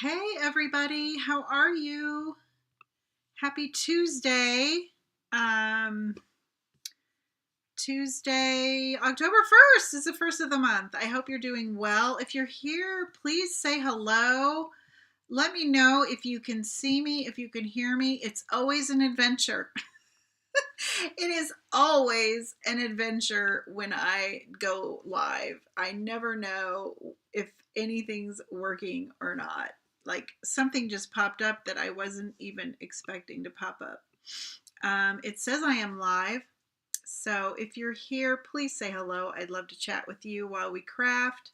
Hey everybody, how are you? Happy Tuesday. Um, Tuesday, October 1st is the first of the month. I hope you're doing well. If you're here, please say hello. Let me know if you can see me, if you can hear me. It's always an adventure. It is always an adventure when I go live. I never know if anything's working or not. Like something just popped up that I wasn't even expecting to pop up. It says I am live. So if you're here, please say hello. I'd love to chat with you while we craft.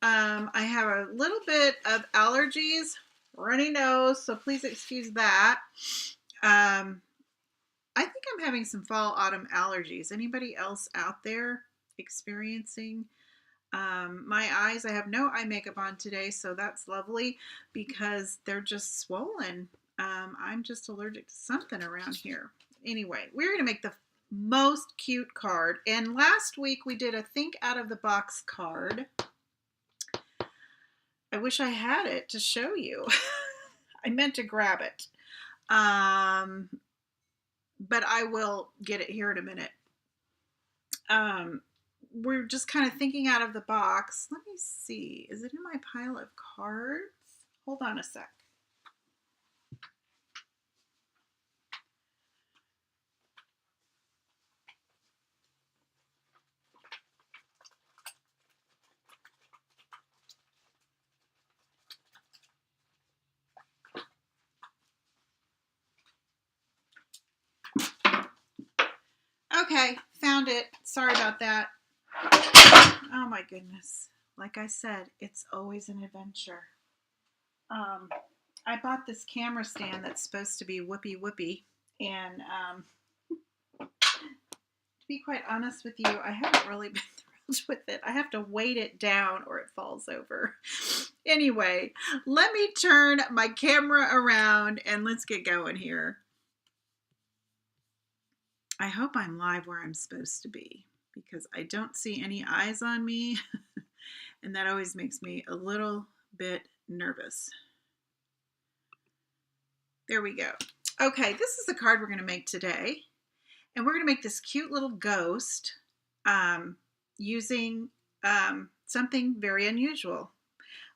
I have a little bit of allergies, runny nose, so please excuse that. I think I'm having some fall autumn allergies. Anybody else out there experiencing my eyes? I have no eye makeup on today, so that's lovely because they're just swollen. I'm just allergic to something around here. Anyway, we're going to make the most cute card. And last week we did a think out of the box card. I wish I had it to show you. I meant to grab it. But I will get it here in a minute. We're just kind of thinking out of the box. Let me see. Is it in my pile of cards? Hold on a sec. Okay, found it. Sorry about that. Oh my goodness. Like I said, it's always an adventure. I bought this camera stand that's supposed to be whoopee whoopee. And to be quite honest with you, I haven't really been thrilled with it. I have to weight it down or it falls over. Anyway, let me turn my camera around and let's get going here. I hope I'm live where I'm supposed to be because I don't see any eyes on me and that always makes me a little bit nervous. There we go. Okay, this is the card we're going to make today. And we're going to make this cute little ghost using something very unusual.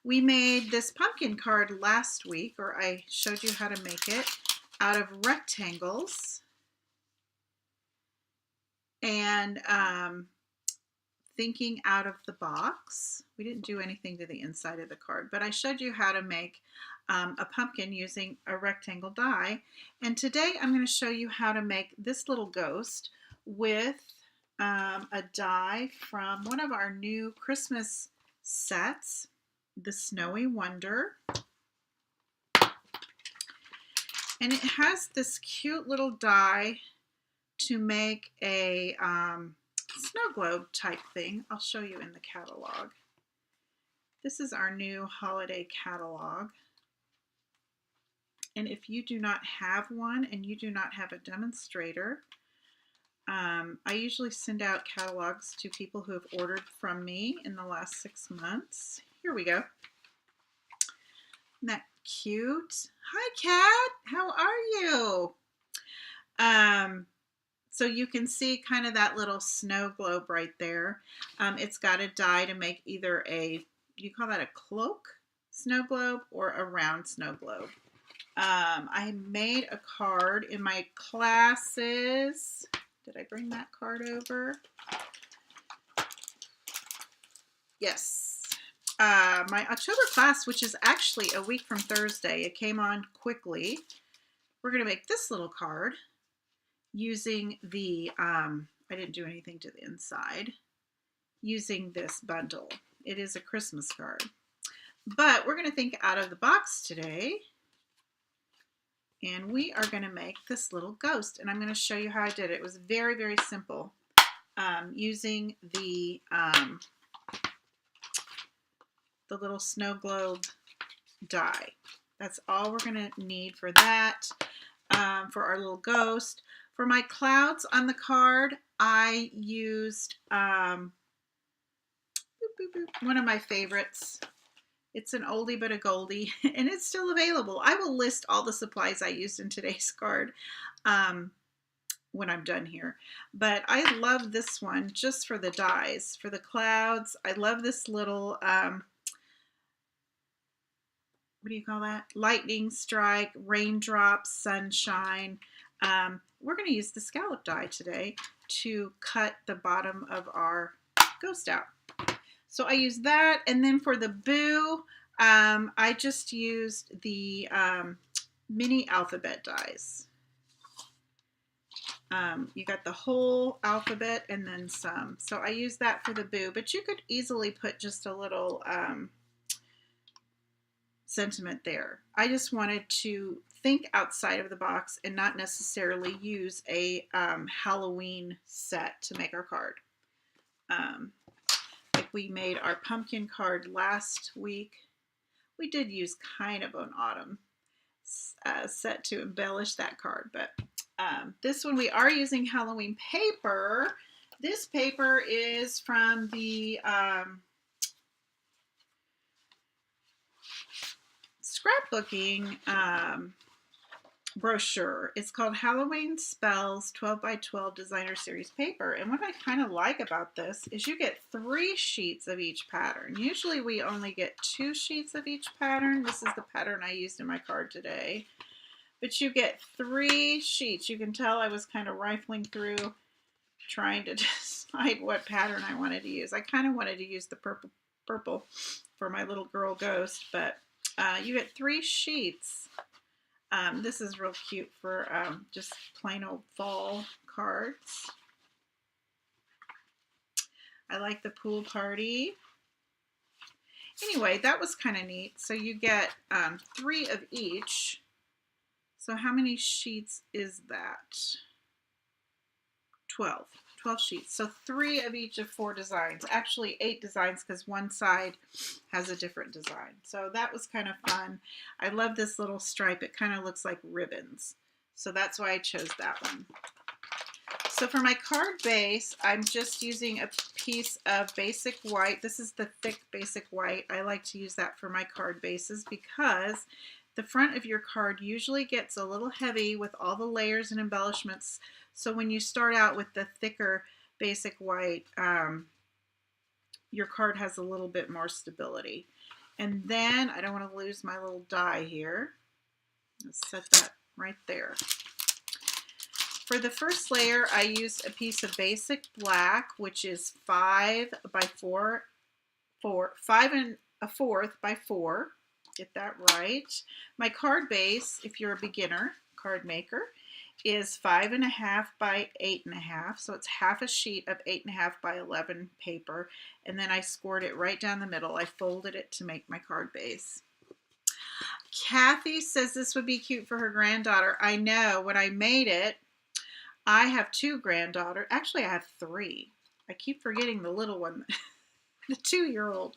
We made this pumpkin card last week, or I showed you how to make it, out of rectangles. And thinking out of the box. We didn't do anything to the inside of the card, but I showed you how to make a pumpkin using a rectangle die. And today I'm going to show you how to make this little ghost with a die from one of our new Christmas sets, the Snowy Wonder. And it has this cute little die to make a snow globe type thing. I'll show you in the catalog. This is our new holiday catalog. And if you do not have one and you do not have a demonstrator, I usually send out catalogs to people who have ordered from me in the last 6 months. Here we go. Isn't that cute? Hi, Kat. How are you? So you can see kind of that little snow globe right there. It's got a die to make either you call that a cloak snow globe or a round snow globe. I made a card in my classes. Did I bring that card over? Yes. My October class, which is actually a week from Thursday, it came on quickly. We're going to make this little card using the, I didn't do anything to the inside, using this bundle. It is a Christmas card. But we're going to think out of the box today. And we are going to make this little ghost. And I'm going to show you how I did it. It was very, very simple. Using the little snow globe die. That's all we're going to need for that, for our little ghost. For my clouds on the card, I used one of my favorites. It's an oldie but a goldie, and it's still available. I will list all the supplies I used in today's card when I'm done here. But I love this one just for the dies, for the clouds. I love this little, what do you call that? Lightning strike, raindrops, sunshine. We're going to use the scallop die today to cut the bottom of our ghost out. So I use that, and then for the boo, I just used the mini alphabet dies. You got the whole alphabet and then some. So I use that for the boo, but you could easily put just a little sentiment there. I just wanted to think outside of the box and not necessarily use a Halloween set to make our card. Like we made our pumpkin card last week. We did use kind of an autumn set to embellish that card, but this one we are using Halloween paper. This paper is from the scrapbooking brochure. It's called Halloween Spells 12 by 12 Designer Series paper. And what I kind of like about this is you get 3 sheets of each pattern. Usually we only get 2 sheets of each pattern. This is the pattern I used in my card today. But you get 3 sheets. You can tell I was kind of rifling through trying to decide what pattern I wanted to use. I kind of wanted to use the purple for my little girl ghost, but you get 3 sheets. This is real cute for just plain old fall cards. I like the pool party. Anyway, that was kind of neat. So you get 3 of each. So how many sheets is that? 12. 12 sheets. So 3 of each of 4 designs. Actually 8 designs because one side has a different design. So that was kind of fun. I love this little stripe. It kind of looks like ribbons. So that's why I chose that one. So for my card base, I'm just using a piece of basic white. This is the thick basic white. I like to use that for my card bases because the front of your card usually gets a little heavy with all the layers and embellishments. So when you start out with the thicker basic white, your card has a little bit more stability. And then, I don't want to lose my little die here. Let's set that right there. For the first layer, I used a piece of basic black, which is 5 by 4, 5 1/4 by 4. Get that right. My card base, if you're a beginner card maker, is 5 1/2 by 8 1/2. So it's half a sheet of 8 1/2 by 11 paper. And then I scored it right down the middle. I folded it to make my card base. Kathy says this would be cute for her granddaughter. I know. When I made it, I have 2 granddaughters. Actually, I have 3. I keep forgetting the little one, the 2-year-old.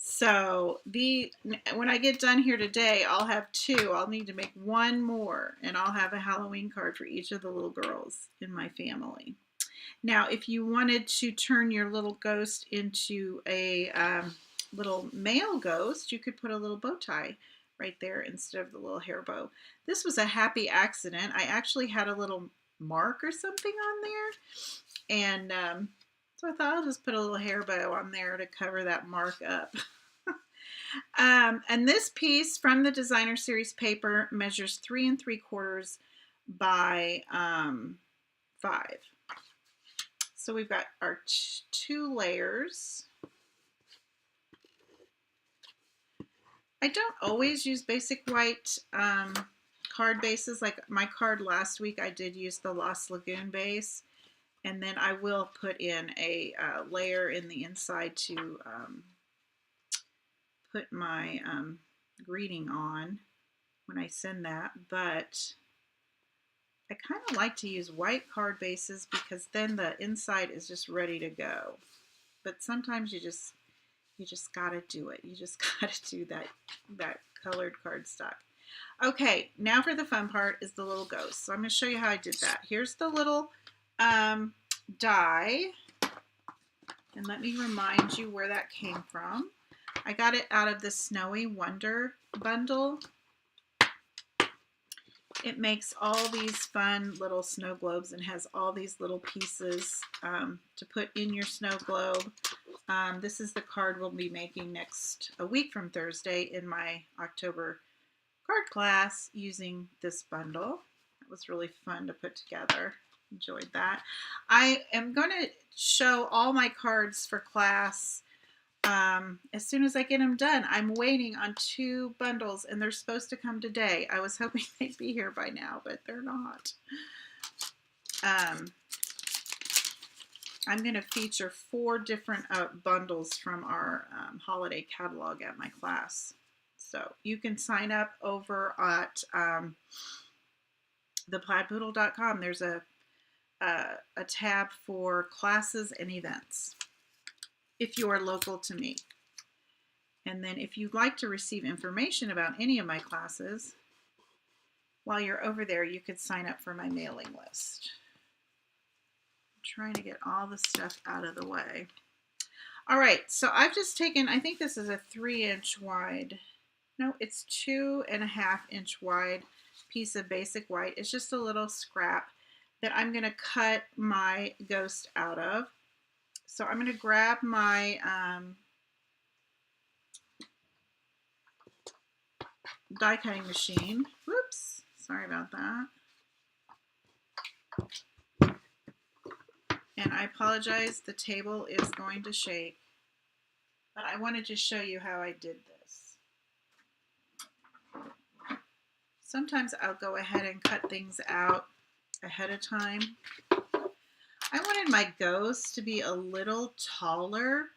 So when I get done here today, I'll have 2. I'll need to make 1 more, and I'll have a Halloween card for each of the little girls in my family. Now, if you wanted to turn your little ghost into a little male ghost, you could put a little bow tie right there instead of the little hair bow. This was a happy accident. I actually had a little mark or something on there, and so I thought I'll just put a little hair bow on there to cover that mark up. And this piece from the Designer Series paper measures 3 3/4 by 5. So we've got our 2 layers. I don't always use basic white card bases. Like my card last week, I did use the Lost Lagoon base. And then I will put in a layer in the inside to put my greeting on when I send that. But I kind of like to use white card bases because then the inside is just ready to go. But sometimes you just gotta do it. You just gotta do that colored cardstock. Okay, now for the fun part is the little ghost. So I'm gonna show you how I did that. Here's the little die, and let me remind you where that came from. I got it out of the Snowy Wonder bundle. It makes all these fun little snow globes and has all these little pieces to put in your snow globe. This is the card we'll be making a week from Thursday in my October card class using this bundle. It was really fun to put together. Enjoyed that. I am going to show all my cards for class as soon as I get them done. I'm waiting on 2 bundles and they're supposed to come today. I was hoping they'd be here by now, but they're not. I'm going to feature 4 different bundles from our holiday catalog at my class. So you can sign up over at theplaidpoodle.com. There's a tab for classes and events if you are local to me. And then if you'd like to receive information about any of my classes, while you're over there, you could sign up for my mailing list. I'm trying to get all the stuff out of the way. All right, so I've just taken, I think this is a 3-inch wide, no, it's 2.5-inch wide piece of basic white. It's just a little scrap that I'm going to cut my ghost out of. So I'm going to grab my die cutting machine. Whoops, sorry about that. And I apologize, the table is going to shake, but I wanted to show you how I did this. Sometimes I'll go ahead and cut things out ahead of time. I wanted my ghost to be a little taller,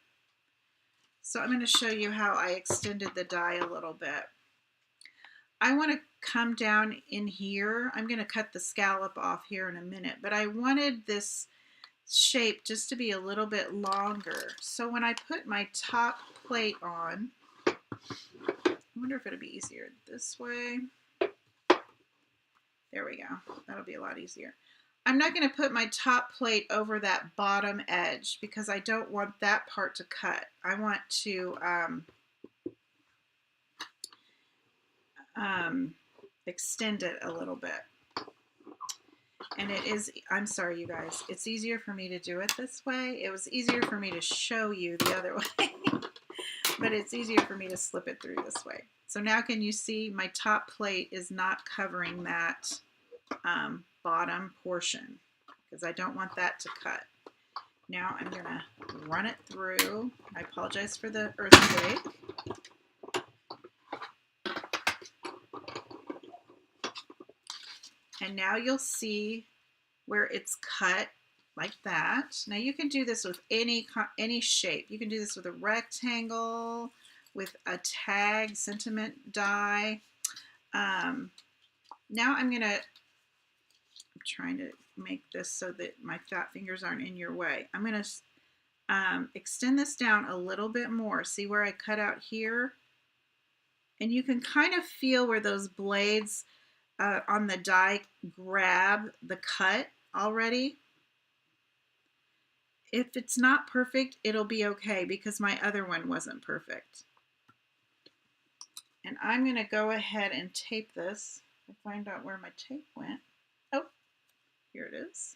so I'm going to show you how I extended the die a little bit. I want to come down in here. I'm going to cut the scallop off here in a minute, but I wanted this shape just to be a little bit longer. So when I put my top plate on, I wonder if it'll be easier this way. There we go. That'll be a lot easier. I'm not going to put my top plate over that bottom edge because I don't want that part to cut. I want to extend it a little bit. And it is, I'm sorry you guys, it's easier for me to do it this way. It was easier for me to show you the other way, but it's easier for me to slip it through this way. So now can you see my top plate is not covering that bottom portion because I don't want that to cut. Now I'm going to run it through. I apologize for the earthquake. And now you'll see where it's cut like that. Now you can do this with any shape. You can do this with a rectangle, with a tag sentiment die. Now I'm trying to make this so that my fat fingers aren't in your way. I'm going to extend this down a little bit more. See where I cut out here? And you can kind of feel where those blades on the die grab the cut already. If it's not perfect, it'll be okay because my other one wasn't perfect. And I'm going to go ahead and tape this. I'll find out where my tape went. Oh, here it is.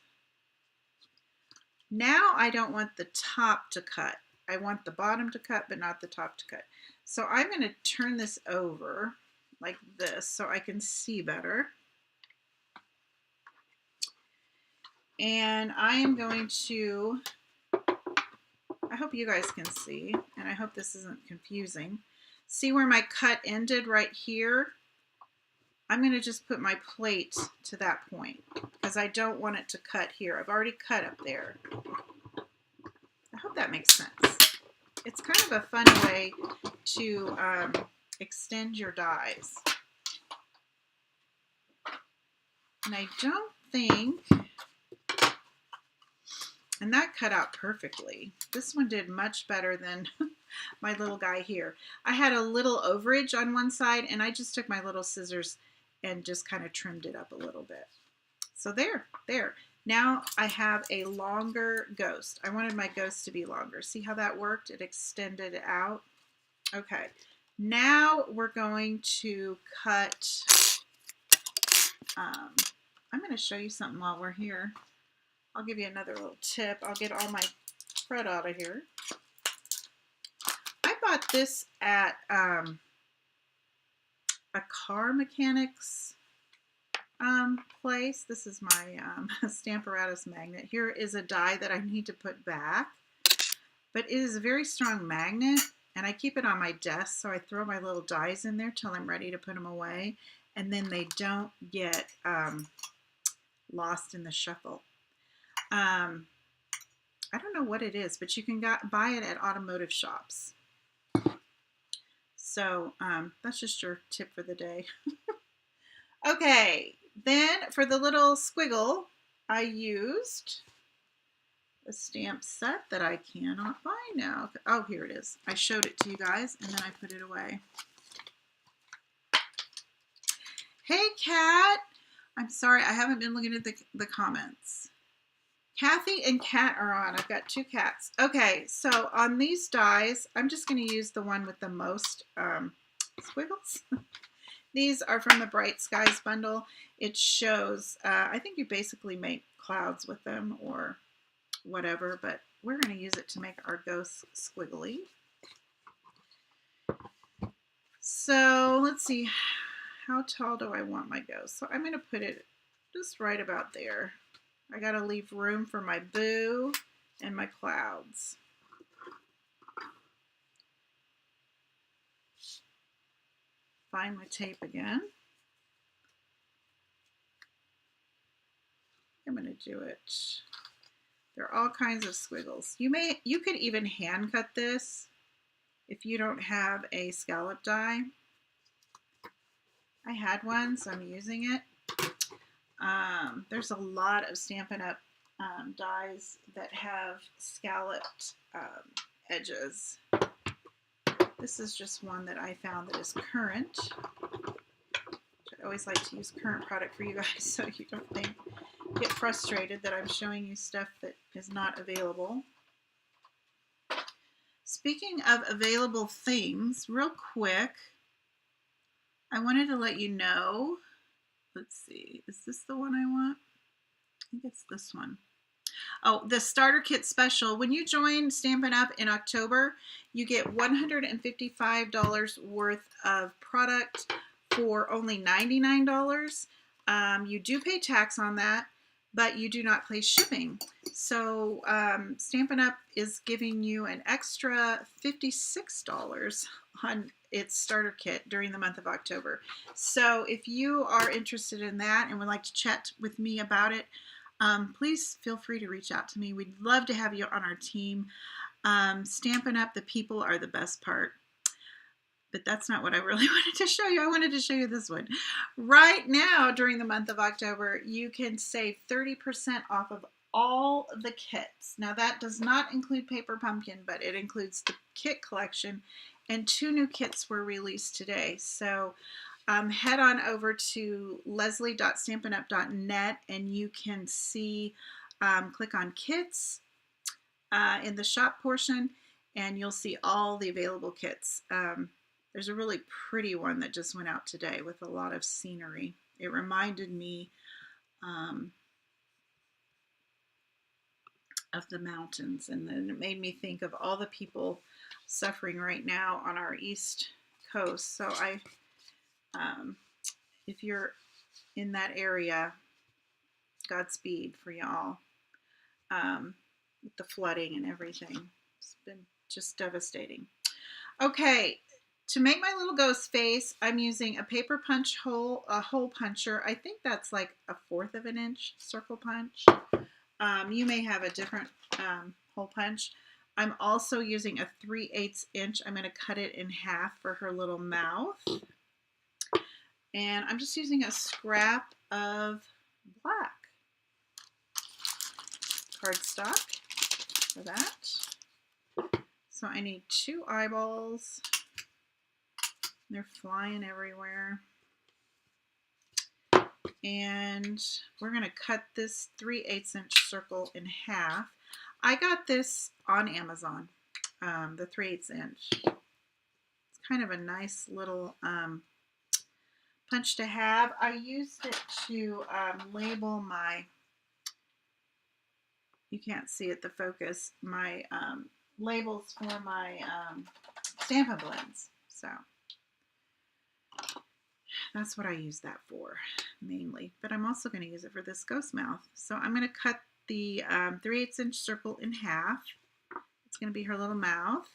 Now I don't want the top to cut. I want the bottom to cut, but not the top to cut. So I'm going to turn this over like this so I can see better. And I am going to, I hope you guys can see, and I hope this isn't confusing. See where my cut ended right here? I'm going to just put my plate to that point because I don't want it to cut here. I've already cut up there. I hope that makes sense. It's kind of a fun way to extend your dies. And I don't think, and that cut out perfectly. This one did much better than my little guy here. I had a little overage on one side and I just took my little scissors and just kind of trimmed it up a little bit. So there. Now I have a longer ghost. I wanted my ghost to be longer. See how that worked? It extended out. Okay, now we're going to cut, I'm going to show you something while we're here. I'll give you another little tip. I'll get all my thread out of here. I bought this at a car mechanics place. This is my Stamparatus magnet. Here is a die that I need to put back, but it is a very strong magnet, and I keep it on my desk, so I throw my little dies in there till I'm ready to put them away, and then they don't get lost in the shuffle. I don't know what it is, but you can buy it at automotive shops. So that's just your tip for the day. Okay, then for the little squiggle, I used a stamp set that I cannot find now. Oh, here it is. I showed it to you guys, and then I put it away. Hey, Kat. I'm sorry, I haven't been looking at the comments. Kathy and Kat are on. I've got two cats. Okay, so on these dies, I'm just going to use the one with the most squiggles. These are from the Bright Skies bundle. It shows, I think you basically make clouds with them or whatever, but we're going to use it to make our ghost squiggly. So let's see, how tall do I want my ghost? So I'm going to put it just right about there. I got to leave room for my boo and my clouds. Find my tape again. I'm going to do it. There are all kinds of squiggles. You could even hand cut this if you don't have a scallop die. I had one, so I'm using it. There's a lot of Stampin' Up! Dies that have scalloped edges. This is just one that I found that is current. I always like to use current product for you guys so you don't get frustrated that I'm showing you stuff that is not available. Speaking of available things, real quick, I wanted to let you know, let's see, is this the one I want? I think it's this one. Oh, the starter kit special. When you join Stampin' Up! In October, you get $155 worth of product for only $99. You do pay tax on that, but you do not pay shipping. So Stampin' Up! Is giving you an extra $56 on its starter kit during the month of October. So if you are interested in that and would like to chat with me about it, please feel free to reach out to me. We'd love to have you on our team. Stampin' Up! The people are the best part. But that's not what I really wanted to show you. I wanted to show you this one. Right now, during the month of October, you can save 30% off of all the kits. Now, that does not include Paper Pumpkin, but it includes the kit collection, and 2 new kits were released today. So head on over to leslie.stampinup.net and you can see, click on kits in the shop portion, and you'll see all the available kits. There's a really pretty one that just went out today with a lot of scenery. It reminded me of the mountains, and then it made me think of all the people suffering right now on our East Coast. So if you're in that area, Godspeed for y'all with the flooding and everything. It's been just devastating. Okay, to make my little ghost face, I'm using a paper punch hole puncher. I think that's like a 1/4 of an inch circle punch. You may have a different hole punch. I'm also using a 3/8 inch. I'm going to cut it in half for her little mouth. And I'm just using a scrap of black cardstock for that. So I need 2 eyeballs. They're flying everywhere. And we're going to cut this 3/8 inch circle in half. I got this on Amazon, the 3/8 inch. kind of a nice little punch to have. I used it to label my, you can't see it, the focus, my labels for my Stampin' Blends. So that's what I use that for mainly. But I'm also going to use it for this ghost mouth. So I'm going to cut the 3/8 inch circle in half. It's going to be her little mouth.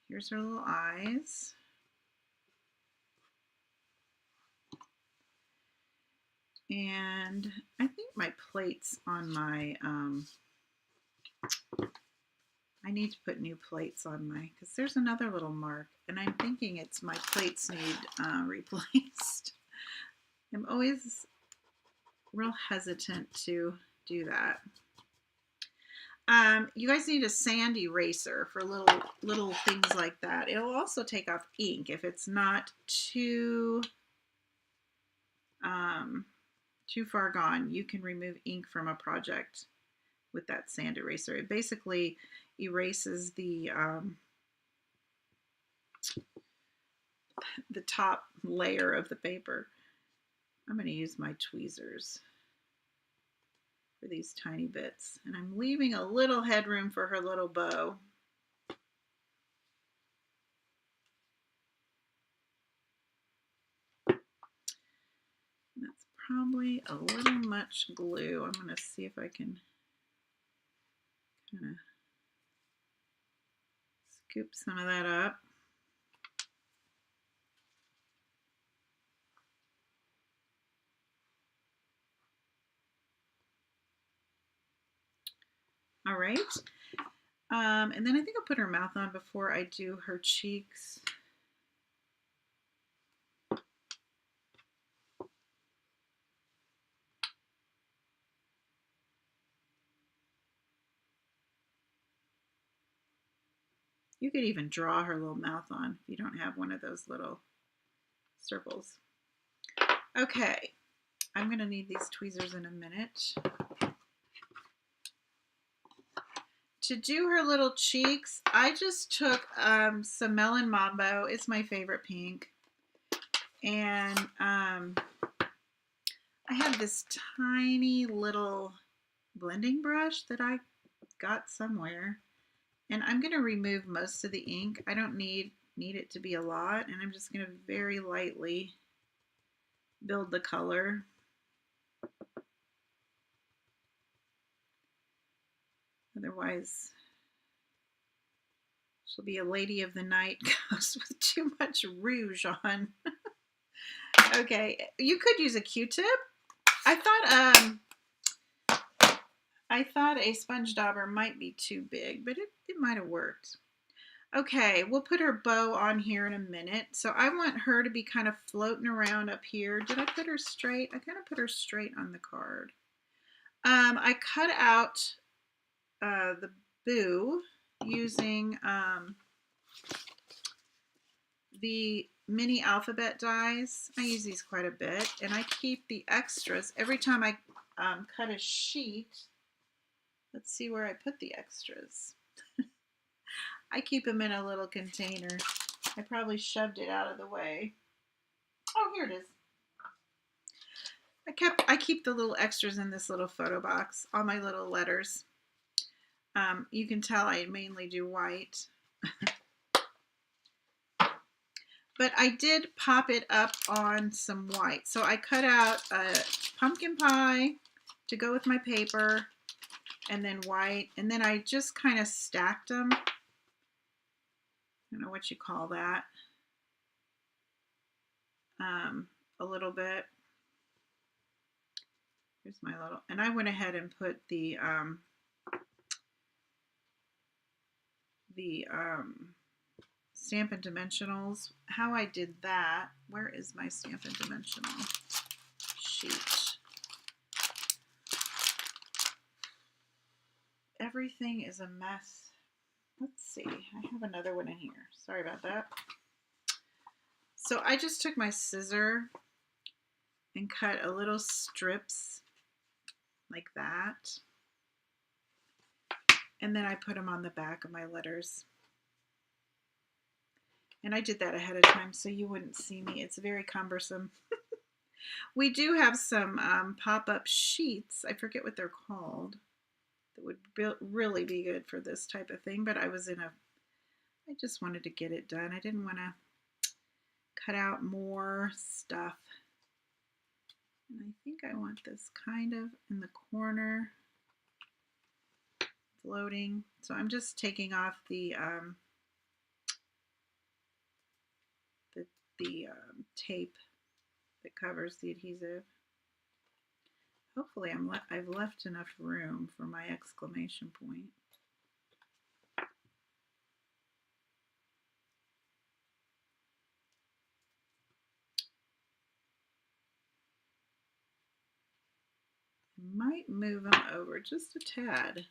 Here's her little eyes. And I think my plates on my, I need to put new plates on my, because there's another little mark, and I'm thinking it's my plates need replaced. I'm always real hesitant to do that. You guys need a sand eraser for little things like that. It'll also take off ink if it's not too far gone. You can remove ink from a project with that sand eraser. It basically erases the top layer of the paper. I'm going to use my tweezers for these tiny bits, and I'm leaving a little headroom for her little bow. That's probably a little much glue. I'm going to see if I can kind of scoop some of that up. All right. And then I think I'll put her mouth on before I do her cheeks. You could even draw her little mouth on if you don't have one of those little circles. Okay, I'm going to need these tweezers in a minute. To do her little cheeks, I just took some Melon Mambo. It's my favorite pink. And I have this tiny little blending brush that I got somewhere. And I'm going to remove most of the ink. I don't need it to be a lot. And I'm just going to very lightly build the color. Otherwise, she'll be a lady of the night ghost with too much rouge on. Okay, you could use a Q-tip. I thought a sponge dauber might be too big, but it might have worked. Okay, we'll put her bow on here in a minute. So I want her to be kind of floating around up here. Did I put her straight? I kind of put her straight on the card. I cut out the boo using the mini alphabet dies. I use these quite a bit, and I keep the extras every time I cut a sheet. Let's see where I put the extras. I keep them in a little container. I probably shoved it out of the way. Oh, here it is. I keep the little extras in this little photo box, all my little letters. You can tell I mainly do white. But I did pop it up on some white. So I cut out a pumpkin pie to go with my paper, and then white, and then I just kind of stacked them. I don't know what you call that. A little bit. Here's my little, and I went ahead and put the Stampin' Dimensionals. How I did that, where is my Stampin' Dimensional sheet? Everything is a mess. Let's see, I have another one in here. Sorry about that. So I just took my scissor and cut a little strips like that. And then I put them on the back of my letters. And I did that ahead of time so you wouldn't see me. It's very cumbersome. We do have some pop-up sheets. I forget what they're called. That would really be good for this type of thing. But I just wanted to get it done. I didn't want to cut out more stuff. And I think I want this kind of in the corner, floating. So I'm just taking off the tape that covers the adhesive. Hopefully I've left enough room for my exclamation point. I might move them over just a tad.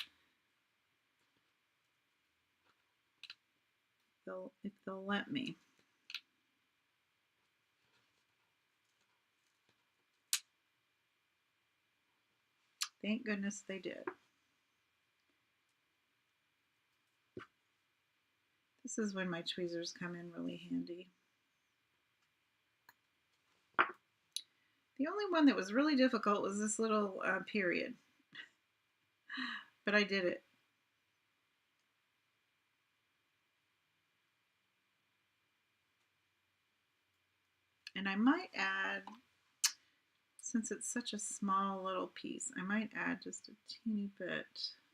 If they'll let me. Thank goodness they did. This is when my tweezers come in really handy. The only one that was really difficult was this little period, but I did it. And I might add, since it's such a small little piece, I might add just a teeny bit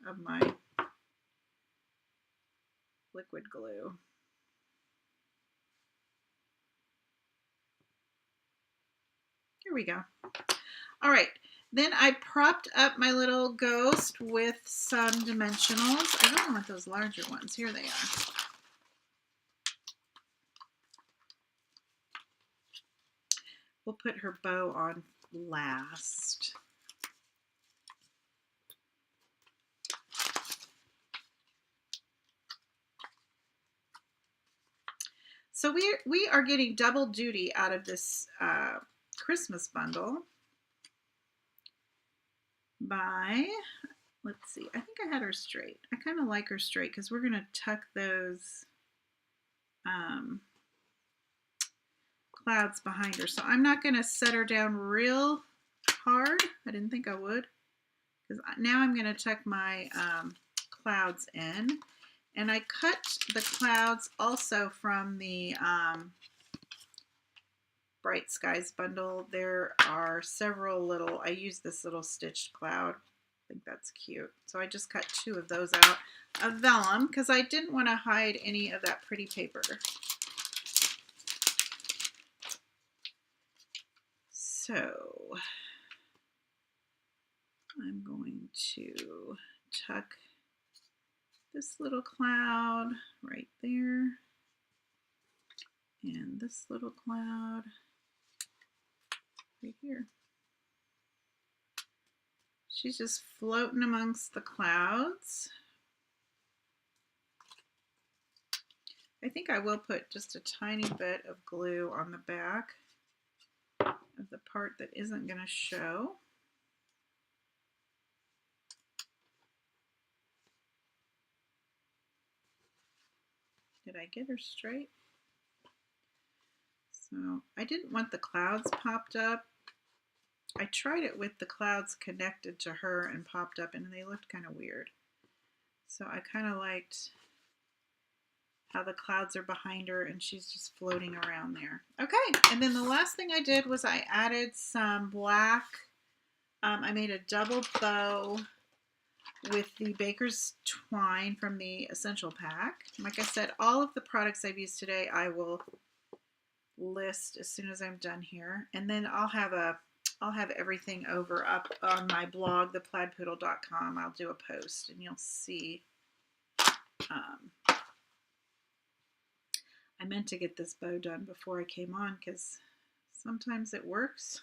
of my liquid glue. Here we go. All right, then I propped up my little ghost with some dimensionals. I really want those larger ones. Here they are. We'll put her bow on last. So we are getting double duty out of this Christmas bundle by, let's see, I think I had her straight. I kind of like her straight because we're going to tuck those clouds behind her. So I'm not going to set her down real hard. I didn't think I would, because now I'm going to tuck my clouds in. And I cut the clouds also from the Bright Skies bundle. There are several little, I used this little stitched cloud. I think that's cute. So I just cut 2 of those out of vellum because I didn't want to hide any of that pretty paper. So I'm going to tuck this little cloud right there, and this little cloud right here. She's just floating amongst the clouds. I think I will put just a tiny bit of glue on the back of the part that isn't going to show. Did I get her straight? So I didn't want the clouds popped up. I tried it with the clouds connected to her and popped up, and they looked kind of weird. So I kind of liked how the clouds are behind her and she's just floating around there. Okay, and then the last thing I did was I added some black. I made a double bow with the Baker's Twine from the Essential Pack. Like I said, all of the products I've used today I will list as soon as I'm done here. And then I'll have everything over up on my blog, theplaidpoodle.com. I'll do a post and you'll see. I meant to get this bow done before I came on because sometimes it works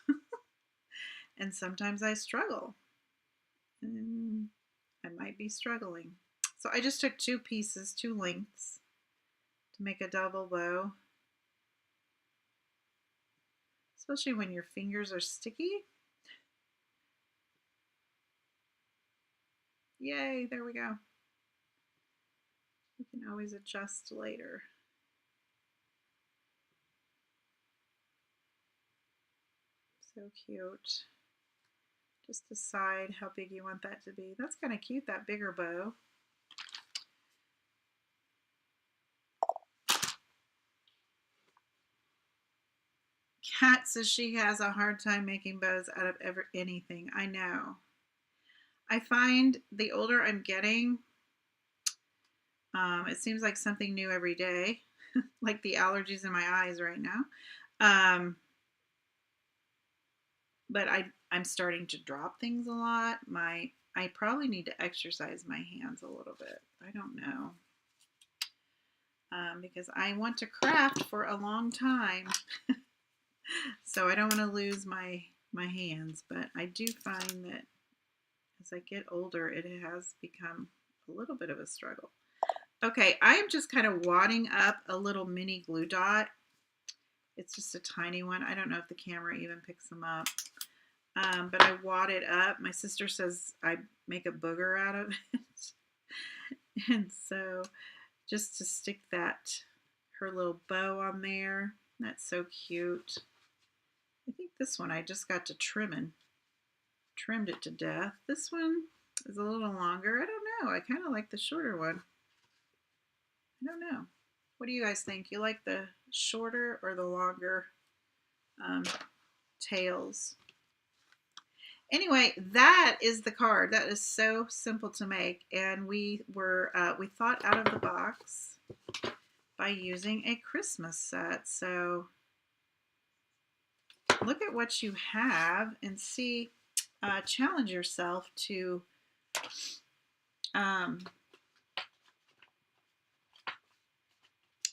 and sometimes I struggle. And I might be struggling. So I just took 2 pieces, 2 lengths to make a double bow. Especially when your fingers are sticky. Yay, there we go. You can always adjust later. So cute. Just decide how big you want that to be. That's kind of cute, that bigger bow. Kat says she has a hard time making bows out of anything. I know. I find the older I'm getting, it seems like something new every day, like the allergies in my eyes right now. But I'm starting to drop things a lot. I probably need to exercise my hands a little bit. I don't know. Because I want to craft for a long time. So I don't want to lose my hands, but I do find that as I get older, it has become a little bit of a struggle. Okay, I'm just kind of wadding up a little mini glue dot. It's just a tiny one. I don't know if the camera even picks them up. But I wad it up. My sister says I make a booger out of it. And so just to stick her little bow on there. That's so cute. I think this one I just got to trimmed it to death. This one is a little longer. I don't know. I kind of like the shorter one. I don't know. What do you guys think? You like the shorter or the longer tails? Anyway, that is the card. That is so simple to make, and we thought out of the box by using a Christmas set. So look at what you have and see. Challenge yourself to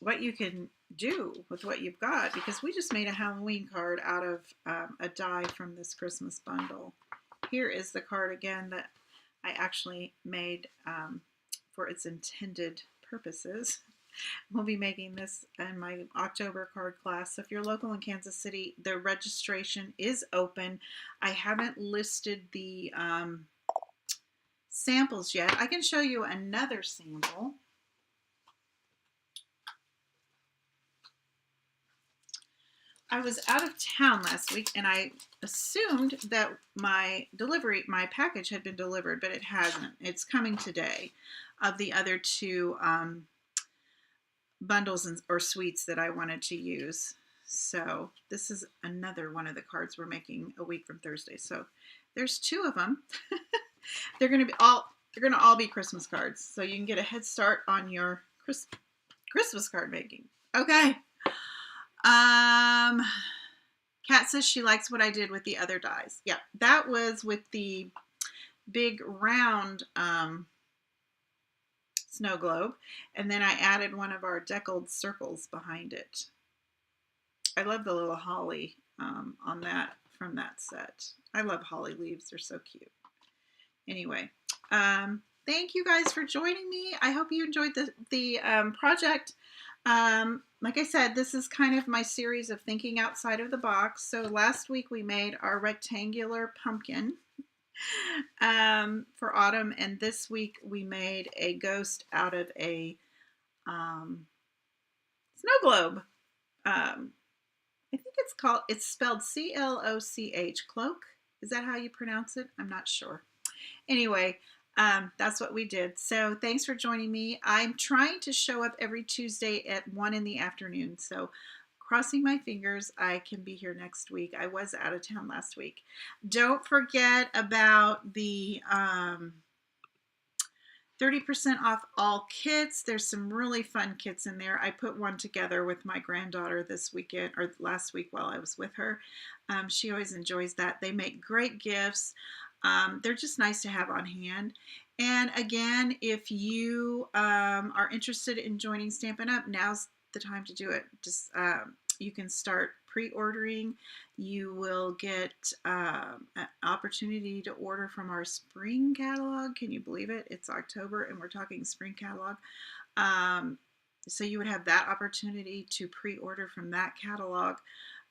what you can do with what you've got, because we just made a Halloween card out of a die from this Christmas bundle. Here is the card again that I actually made for its intended purposes. We'll be making this in my October card class. So if you're local in Kansas City, the registration is open. I haven't listed the samples yet. I can show you another sample. I was out of town last week, and I assumed that my package had been delivered, but it hasn't. It's coming today of the other two bundles or suites that I wanted to use. So this is another one of the cards we're making a week from Thursday. So there's two of them. They're going to all be Christmas cards. So you can get a head start on your Christmas card making. Okay. Kat says she likes what I did with the other dies. Yeah, that was with the big round snow globe, and then I added one of our deckled circles behind it. I love the little holly on that from that set. I love holly leaves. They're so cute. Anyway, thank you guys for joining me. I hope you enjoyed the project. Like I said, this is kind of my series of thinking outside of the box. So last week we made our rectangular pumpkin for autumn, and this week we made a ghost out of a snow globe. I think it's spelled C-L-O-C-H, cloak. Is that how you pronounce it? I'm not sure. Anyway, that's what we did. So thanks for joining me. I'm trying to show up every Tuesday at 1 in the afternoon. So crossing my fingers, I can be here next week. I was out of town last week. Don't forget about the 30% off all kits. There's some really fun kits in there. I put one together with my granddaughter this weekend, or last week while I was with her. She always enjoys that. They make great gifts. They're just nice to have on hand. And again, if you are interested in joining Stampin' Up, now's the time to do it. Just you can start pre-ordering. You will get an opportunity to order from our spring catalog. Can you believe it? It's October and we're talking spring catalog. So you would have that opportunity to pre-order from that catalog.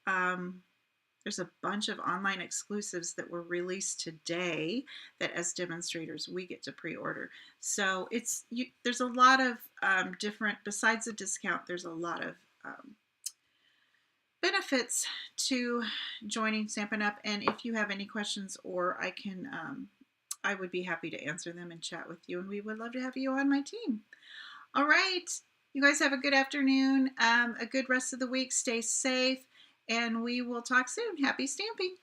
There's a bunch of online exclusives that were released today that as demonstrators we get to pre-order. So there's a lot of different, besides the discount, there's a lot of benefits to joining Stampin' Up! And if you have any questions, or I would be happy to answer them and chat with you, and we would love to have you on my team. All right. You guys have a good afternoon, a good rest of the week. Stay safe, and we will talk soon. Happy stamping.